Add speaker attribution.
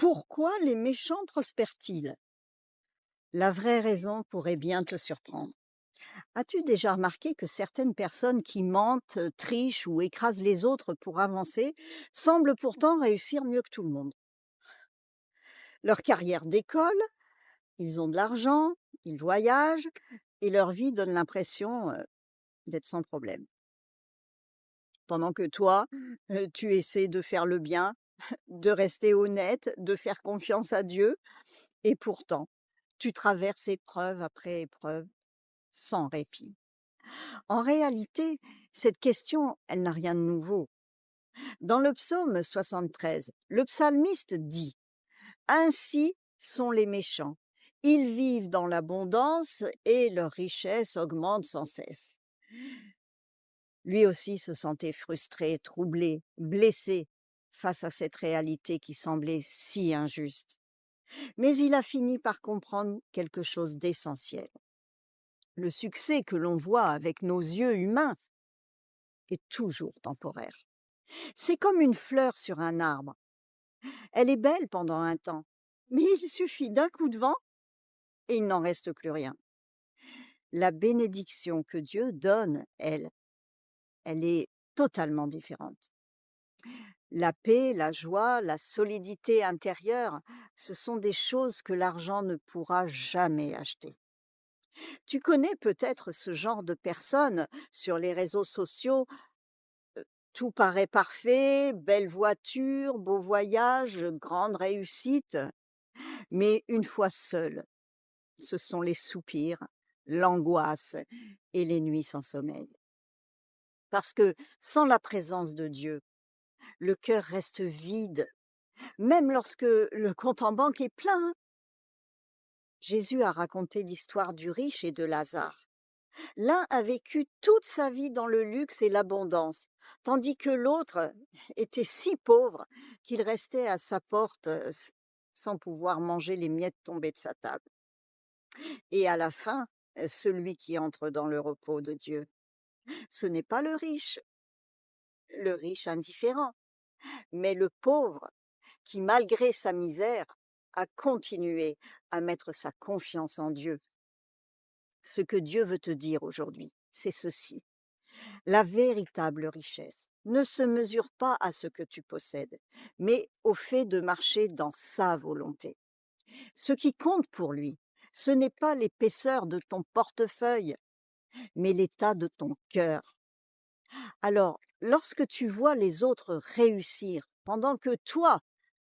Speaker 1: Pourquoi les méchants prospèrent-ils? La vraie raison pourrait bien te surprendre. As-tu déjà remarqué que certaines personnes qui mentent, trichent ou écrasent les autres pour avancer semblent pourtant réussir mieux que tout le monde? Leur carrière décolle, ils ont de l'argent, ils voyagent et leur vie donne l'impression d'être sans problème. Pendant que toi, tu essaies de faire le bien, de rester honnête, de faire confiance à Dieu, et pourtant, tu traverses épreuve après épreuve sans répit. En réalité, cette question, elle n'a rien de nouveau. Dans le psaume 73, le psalmiste dit: Ainsi sont les méchants. Ils vivent dans l'abondance et leur richesse augmente sans cesse. Lui aussi se sentait frustré, troublé, blessé face à cette réalité qui semblait si injuste. Mais il a fini par comprendre quelque chose d'essentiel. Le succès que l'on voit avec nos yeux humains est toujours temporaire. C'est comme une fleur sur un arbre. Elle est belle pendant un temps, mais il suffit d'un coup de vent et il n'en reste plus rien. La bénédiction que Dieu donne, elle est totalement différente. La paix, la joie, la solidité intérieure, ce sont des choses que l'argent ne pourra jamais acheter. Tu connais peut-être ce genre de personnes sur les réseaux sociaux. Tout paraît parfait, belle voiture, beau voyage, grande réussite, mais une fois seul, ce sont les soupirs, l'angoisse et les nuits sans sommeil. Parce que sans la présence de Dieu, le cœur reste vide, même lorsque le compte en banque est plein. Jésus a raconté l'histoire du riche et de Lazare. L'un a vécu toute sa vie dans le luxe et l'abondance, tandis que l'autre était si pauvre qu'il restait à sa porte sans pouvoir manger les miettes tombées de sa table. Et à la fin, celui qui entre dans le repos de Dieu, ce n'est pas le riche indifférent, mais le pauvre qui, malgré sa misère, a continué à mettre sa confiance en Dieu. Ce que Dieu veut te dire aujourd'hui, c'est ceci: la véritable richesse ne se mesure pas à ce que tu possèdes, mais au fait de marcher dans sa volonté. Ce qui compte pour lui, ce n'est pas l'épaisseur de ton portefeuille, mais l'état de ton cœur. Alors, lorsque tu vois les autres réussir pendant que toi,